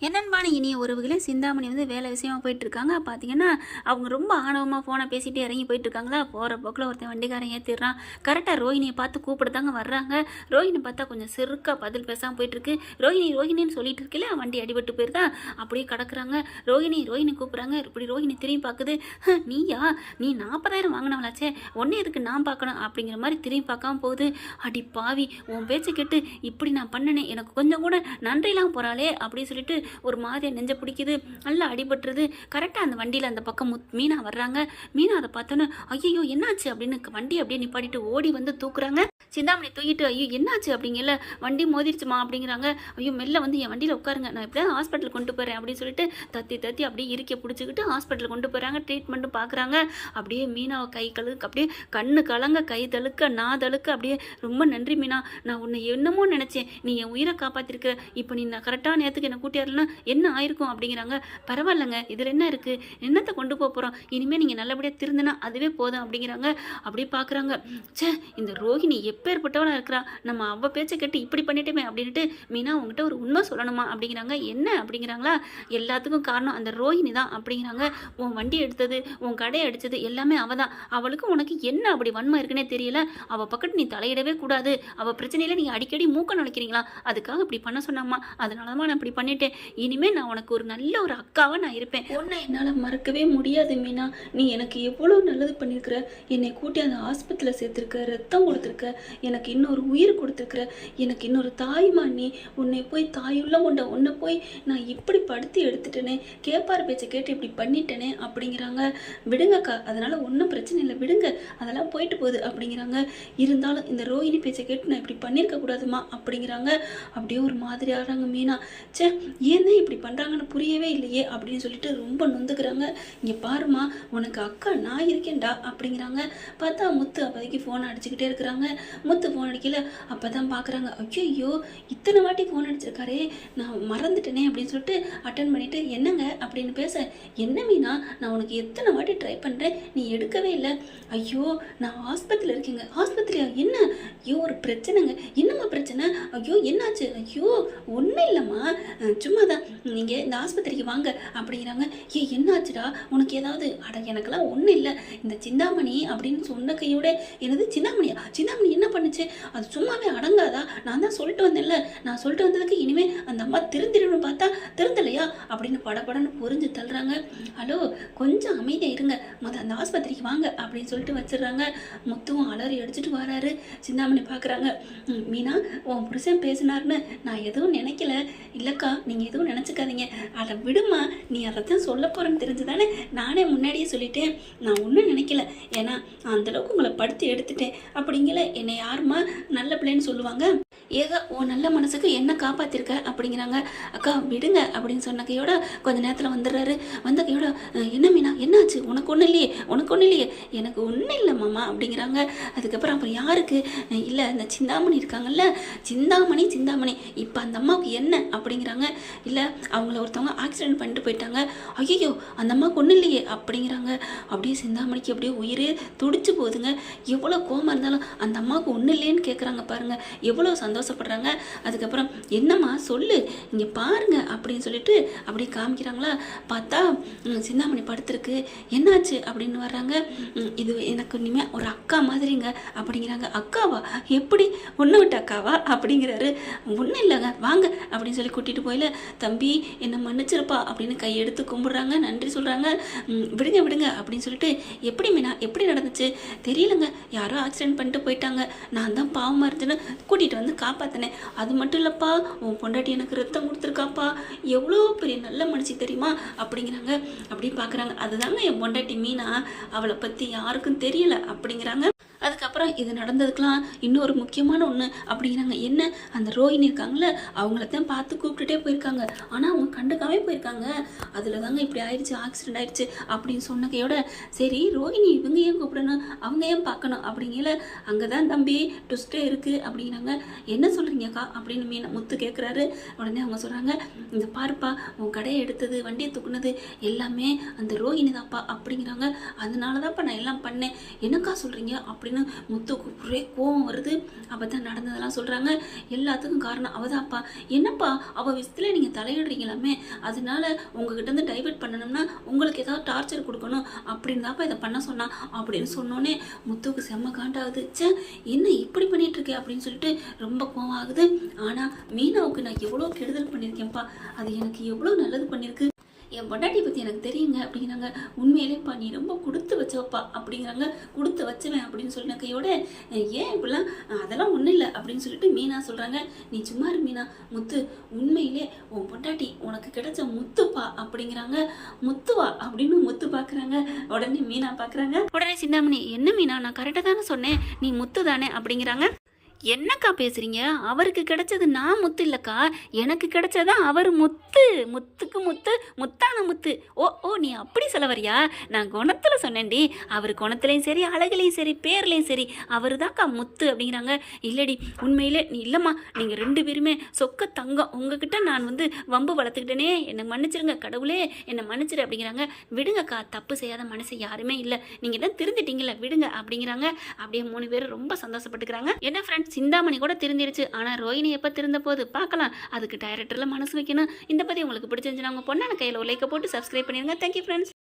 என்னன்பான இனிய உறவுகளே, சிந்தாமணி வந்து வேலை விஷயமா போயிட்டுருக்காங்க. பார்த்தீங்கன்னா, அவங்க ரொம்ப ஆணவமாக ஃபோனை பேசிகிட்டே இறங்கி போயிட்டுருக்காங்களா, போகிற போக்கில் ஒருத்தன் வண்டிக்காரன் ஏற்றிடுறான். கரெக்டாக ரோஹிணியை பார்த்து கூப்பிடுதாங்க வர்றாங்க. ரோஹிணி பார்த்தா கொஞ்சம் செருக்காக பதில் பேசாமல் போயிட்டுருக்கு. ரோஹிணி ரோஹிணின்னு சொல்லிட்டு இருக்கல, வண்டி அடிபட்டு போயிருந்தா அப்படியே கிடக்குறாங்க. ரோஹிணி ரோஹிணி கூப்பிட்றாங்க. இப்படி ரோஹிணி திரும்பி பார்க்குது. நீயா, நீ 40,000 வாங்கினவளாச்சே, ஒன்னே எதுக்கு நான் பார்க்கணும் அப்படிங்கிற மாதிரி திரும்பி பார்க்காம போகுது. அடி பாவி, உன் பேச்சு கேட்டு இப்படி நான் பண்ணனே, எனக்கு கொஞ்சம் கூட நன்றிலாம் போகிறாளே அப்படின்னு சொல்லிட்டு ஒரு மாதிரியா நெஞ்ச பிடிக்குது. நல்லா அடிபட்டுருது. கரெக்டாக அந்த வண்டியில் அந்த பக்கம் மீனா வர்றாங்க. மீனா அதை பார்த்தோன்னே ஐயோ என்னாச்சு அப்படின்னு வண்டி அப்படியே நிப்பாட்டிட்டு ஓடி வந்து தூக்குறாங்க. சிந்தாமணி தூக்கிட்டு ஐயோ என்னாச்சு அப்படிங்கல, வண்டி மோதிருச்சுமா அப்படிங்கிறாங்க. ஐயோ மெல்ல வந்து என் வண்டியில் உட்காருங்க, நான் இப்படி தான் ஹாஸ்பிட்டல் கொண்டு போகிறேன் அப்படின்னு சொல்லிட்டு தத்தி தத்தி அப்படியே இருக்க பிடிச்சிக்கிட்டு ஹாஸ்பிட்டல் கொண்டு போகிறாங்க. ட்ரீட்மெண்ட்டும் பார்க்குறாங்க. அப்படியே மீனாவை கை கழுக்கு அப்படியே கண்ணு கலங்க, கை தழுக்க நாதழுக்க அப்படியே ரொம்ப நன்றி மீனா, நான் உன்னை என்னமோ நினச்சேன், நீ என் உயிரை காப்பாற்றிருக்கிற, இப்போ நீ நான் கரெக்டாக நேரத்துக்கு என்னை கூட்டியாருன்னா என்ன ஆயிருக்கும் அப்படிங்கிறாங்க. பரவாயில்லைங்க, இதில் என்ன இருக்குது, என்னத்தை கொண்டு போகிறோம், இனிமேல் நீங்கள் நல்லபடியாக திருந்தினா அதுவே போதும் அப்படிங்கிறாங்க. அப்படியே பார்க்குறாங்க. சே, இந்த ரோஹிணி எப்பேற்பட்டவளாக இருக்கிறா, நம்ம அவ பேச்சை கேட்டு இப்படி பண்ணிட்டோமே அப்படின்ட்டு மீனா உங்ககிட்ட ஒரு உண்மை சொல்லணுமா அப்படிங்கிறாங்க. என்ன அப்படிங்கிறாங்களா, எல்லாத்துக்கும் காரணம் அந்த ரோஹிணி தான் அப்படிங்கிறாங்க. உன் வண்டி எடுத்தது, உன் கடையை அடித்தது எல்லாமே அவள் தான். அவளுக்கு உனக்கு என்ன அப்படி வன்மை இருக்குன்னே தெரியல. அவள் பக்கத்து நீ தலையிடவே கூடாது. அவள் பிரச்சனையில் நீங்கள் அடிக்கடி மூக்க நினைக்கிறீங்களா, அதுக்காக இப்படி பண்ண சொன்னாமா, அதனால தான் நான் இப்படி பண்ணிட்டேன். இனிமேல் நான் உனக்கு ஒரு நல்ல ஒரு அக்காவாக நான் இருப்பேன். உன்னை என்னால் மறக்கவே முடியாது மீனா, நீ எனக்கு எவ்வளோ நல்லது பண்ணியிருக்கிற, என்னை கூட்டி அந்த ஆஸ்பத்திரியில் சேர்த்துருக்க, ரத்தம் கொடுத்துருக்க, எனக்கு இன்னொரு உயிர் கொடுத்துருக்குற, எனக்கு இன்னொரு தாய்மா நீ. உன்னை போய் தாயுள்ள கொண்ட உன்னை போய் நான் இப்படி படுத்தி எடுத்துட்டேனே, கேப்பார் பேச்சை கேட்டு இப்படி பண்ணிட்டேனே அப்படிங்கிறாங்க. விடுங்கக்கா, அதனால் ஒன்றும் பிரச்சனை இல்லை, விடுங்க, அதெல்லாம் போயிட்டு போகுது அப்படிங்கிறாங்க. இருந்தாலும் இந்த ரோஹிணி பேச்சை கேட்டு நான் இப்படி பண்ணியிருக்க கூடாதுமா அப்படிங்கிறாங்க. அப்படியே ஒரு மாதிரி ஆகிறாங்க மீனா. சே, ஏன் தான் இப்படி பண்ணுறாங்கன்னு புரியவே இல்லையே அப்படின்னு சொல்லிட்டு ரொம்ப நொந்துக்கிறாங்க. இங்கே பாருமா, உனக்கு அக்கா நான் இருக்கேன்டா அப்படிங்கிறாங்க. பார்த்தா முத்து அப்போதைக்கு ஃபோன் அடிச்சுக்கிட்டே இருக்கிறாங்க. முத்து ஃபோன் அடிக்கல. அப்போ தான் பார்க்குறாங்க, ஐயோ இத்தனை வாட்டி ஃபோன் அடிச்சிருக்காரே, நான் மறந்துட்டேனே அப்படின்னு சொல்லிட்டு அட்டன் பண்ணிவிட்டு என்னங்க அப்படின்னு பேச, என்ன மீனா, நான் உனக்கு எத்தனை வாட்டி ட்ரை பண்ணுறேன், நீ எடுக்கவே இல்லை. ஐயோ நான் ஆஸ்பத்திரியில் இருக்கேங்க. ஆஸ்பத்திரியா, என்ன, ஐயோ ஒரு பிரச்சனைங்க, என்னம்மா பிரச்சனை, ஐயோ என்னாச்சு, ஐயோ ஒன்றும் இல்லைம்மா, சும்மா தான், நீங்கள் இந்த ஆஸ்பத்திரிக்கு வாங்க அப்படிங்கிறாங்க. என்னாச்சுடா உனக்கு ஏதாவது, அட எனக்கெல்லாம் ஒன்றும் இல்லை, இந்த சிந்தாமணி அப்படின்னு சொன்ன கையோட, எனது சிந்தாமணியா, சிந்தாமணி என்ன பண்ணுச்சு, அது சும்மாவே அடங்காதா, நான் தான் சொல்லிட்டு வந்தேன்ல, நான் சொல்லிட்டு வந்ததுக்கு இனிமேல் அந்த அம்மா திருந்திடணும்னு பார்த்தா திருந்தலையா அப்படின்னு படப்படன்னு புரிஞ்சு தள்ளுறாங்க. ஹலோ கொஞ்சம் அமைதியாக இருங்க, அந்த ஆஸ்பத்திரிக்கு வாங்க அப்படின்னு சொல்லிட்டு வச்சிடுறாங்க. முத்துவும் அலறி அடிச்சுட்டு வராரு. சிந்தாமணி பார்க்குறாங்க. மீனா, உன் புருஷன் பேசினார்னு நான் எதுவும் நினைக்கல. இல்லைக்கா, நீங்கள் எதுவும் நினச்சிக்காதீங்க, அதை விடுமா, நீ அதை தான் சொல்ல போகிறேன்னு தெரிஞ்சு தானே நானே முன்னாடியே சொல்லிட்டேன், நான் ஒன்றும் நினைக்கல, ஏன்னா அந்தளவுக்கு உங்களை படுத்தி எடுத்துட்டேன் அப்படிங்கல, என்னை யாருமா நல்ல பிள்ளைன்னு சொல்லுவாங்க, ஏதோ உன் நல்ல மனசுக்கு என்ன காப்பாற்றிருக்க அப்படிங்கிறாங்க. அக்கா விடுங்க அப்படின்னு சொன்ன கையோட கொஞ்ச நேரத்தில் வந்துடுறாரு. வந்த கையோட என்ன மீனா என்னாச்சு, உனக்கு ஒன்றும் இல்லையே, உனக்கு ஒன்றும் இல்லையே, எனக்கு ஒன்றும் இல்லை மாமா அப்படிங்கிறாங்க. அதுக்கப்புறம் அப்புறம் யாருக்கு இல்லை, இந்த சிந்தாமணி இருக்காங்கல்ல, சிந்தாமணி சிந்தாமணி இப்போ அந்த அம்மாவுக்கு என்ன அப்படிங்கிறாங்க. இல்லை அவங்கள ஒருத்தவங்க ஆக்சிடென்ட் பண்ணிட்டு போயிட்டாங்க. ஐயோ அந்த அம்மாவுக்கு ஒன்றும் இல்லையே அப்படிங்கிறாங்க. அப்படியே சிந்தாமணிக்கு அப்படியே உயிரே துடிச்சு போகுதுங்க. எவ்வளோ கோவமாக இருந்தாலும் அந்த அம்மாவுக்கு ஒன்றும் இல்லைன்னு கேட்குறாங்க பாருங்க, எவ்வளோ சந்தோஷப்படுறாங்க. அதுக்கப்புறம் என்னம்மா சொல்லு, இங்கே பாருங்க அப்படின்னு சொல்லிட்டு அப்படியே காமிக்கிறாங்களா. பார்த்தா சிந்தாமணி படுத்திருக்கு. என்னாச்சு அப்படின்னு வர்றாங்க. இது எனக்கு இனிமேல் ஒரு அக்கா மாதிரிங்க அப்படிங்கிறாங்க. அக்காவா, எப்படி ஒன்று விட்டு அக்காவா அப்படிங்கிறாரு. ஒன்றும் இல்லைங்க வாங்க அப்படின்னு சொல்லி கூட்டிகிட்டு போயில, தம்பி என்னை மன்னிச்சிருப்பா அப்படின்னு கையெடுத்து கும்பிடுறாங்க, நன்றி சொல்கிறாங்க. விடுங்க விடுங்க அப்படின்னு சொல்லிட்டு, எப்படி மீனா எப்படி நடந்துச்சு தெரியலங்க, யாரோ ஆக்சிடென்ட் பண்ணிட்டு போயிட்டாங்க, நான் தான் பாவமாக இருந்துன்னு கூட்டிகிட்டு வந்து காப்பாற்றினேன், அது மட்டும் இல்லைப்பா உன் பொண்டாட்டி எனக்கு ரத்தம் கொடுத்துருக்காப்பா, எவ்வளோ பெரிய நல்ல மனுஷி தெரியுமா அப்படிங்கிறாங்க. அப்படி பார்க்குறாங்க. அதுதாங்க என் பொண்டாட்டி மீனா, அவளை பற்றி யாருக்கும் தெரியல அப்படிங்கிறாங்க. அதுக்கப்புறம் இது நடந்ததுக்கெலாம் இன்னொரு முக்கியமான ஒன்று அப்படிங்கிறாங்க. என்ன, அந்த ரோஹிணி இருக்காங்களே அவங்கள தான் பார்த்து கூப்பிட்டுட்டே போயிருக்காங்க, ஆனால் அவங்க கண்டுக்காமே போயிருக்காங்க, அதில் தாங்க இப்படி ஆயிடுச்சு, ஆக்சிடென்ட் ஆயிடுச்சு அப்படின்னு சொன்ன கையோட, சரி ரோஹிணி இவங்க ஏன் கூப்பிடணும், அவங்க ஏன் பார்க்கணும் அப்படிங்கல, அங்கே தான் தம்பி ட்விஸ்டே இருக்குது அப்படிங்கிறாங்க. என்ன சொல்கிறீங்கக்கா அப்படின்னு முத்து கேட்குறாரு. உடனே அவங்க சொல்கிறாங்க, இந்த பாருப்பா உன் கடையை எடுத்தது, வண்டியை தூக்குனது எல்லாமே அந்த ரோஹிணி தான்ப்பா அப்படிங்கிறாங்க. அதனால தான்ப்பா நான் எல்லாம் பண்ணேன். என்னக்கா சொல்கிறீங்க அப்படின்னு அப்படின்னு முத்துக்கு ஒரே கோவம் வருது. அப்போ தான் நடந்ததெல்லாம் சொல்கிறாங்க. எல்லாத்துக்கும் காரணம் அவதான்ப்பா. என்னப்பா அவள் விஷயத்தில் நீங்கள் தலையிடுறீங்களாமே, அதனால உங்ககிட்ட இருந்து டைவர்ட் பண்ணணும்னா உங்களுக்கு ஏதாவது டார்ச்சர் கொடுக்கணும் அப்படின்னு தான்ப்பா இதை பண்ண சொன்னான் அப்படின்னு சொன்னோன்னே முத்துக்கு செம்ம காண்டாகுது. சே என்ன இப்படி பண்ணிட்டு இருக்கே அப்படின்னு சொல்லிட்டு ரொம்ப கோவம் ஆகுது. ஆனால் மீனாவுக்கு நான் எவ்வளோ கெடுதல் பண்ணியிருக்கேன்ப்பா, அது எனக்கு எவ்வளோ நல்லது பண்ணியிருக்கு. என் பொண்டாட்டி பற்றி எனக்கு தெரியுங்க அப்படிங்கிறாங்க. உண்மையிலேப்பா நீ ரொம்ப கொடுத்து வச்சவப்பா அப்படிங்கிறாங்க. கொடுத்து வச்சவன் அப்படின்னு சொல்லின கையோட ஏன் இப்படிலாம் அதெல்லாம் ஒன்றும் இல்லை அப்படின்னு சொல்லிட்டு மீனா சொல்கிறாங்க. நீ சும்மா இரு மீனா, முத்து உண்மையிலே உன் பொண்டாட்டி உனக்கு கிடைச்ச முத்துப்பா அப்படிங்கிறாங்க. முத்துவா அப்படின்னு முத்து பார்க்குறாங்க. உடனே மீனா பார்க்குறாங்க. உடனே சிந்தாமணி என்ன மீனா நான் கரெக்டாக தானே சொன்னேன், நீ முத்து தானே அப்படிங்கிறாங்க. என்னக்கா பேசுறீங்க, அவருக்கு கிடைச்சது நான் முத்து இல்லைக்கா, எனக்கு கிடைச்சதா அவர் முத்து. முத்துக்கு முத்து முத்தான முத்து. ஓ ஓ நீ அப்படி சொல்ல வரியா, நான் குணத்தில் சொன்னேன்டி. அவர் குணத்துலையும் சரி அழகுலையும் சரி பேர்லையும் சரி அவர் தான்க்கா முத்து அப்படிங்கிறாங்க. இல்லடி உண்மையிலே நீ இல்லைம்மா, நீங்கள் 2 பேருமே சொக்க தங்கம், உங்ககிட்ட நான் வம்பு வளர்த்துக்கிட்டேனே, என்னை மன்னிச்சிருங்க கடவுளே, என்னை மன்னிச்சிரு அப்படிங்கிறாங்க. விடுங்கக்கா, தப்பு செய்யாத மனசு யாருமே இல்லை, நீங்கள் தான் திருந்திட்டீங்களே விடுங்க அப்படிங்கிறாங்க. அப்படியே 3 பேரும் ரொம்ப சந்தோஷப்பட்டுக்கிறாங்க. என்ன ஃப்ரெண்ட்ஸ், சிந்தாமணி கூட திருந்திருச்சு. ஆனால் ரோஹிணி எப்போ திருந்த போது பார்க்கலாம். அதுக்கு டைரக்டரில் மனசு வைக்கணும். இந்த பற்றி உங்களுக்கு பிடிச்சிருந்துச்சுன்னா உங்கள் பொண்ணான கையில் ஒரு லைக்கை போட்டு சப்ஸ்கிரைப் பண்ணிடுங்க. Thank you friends.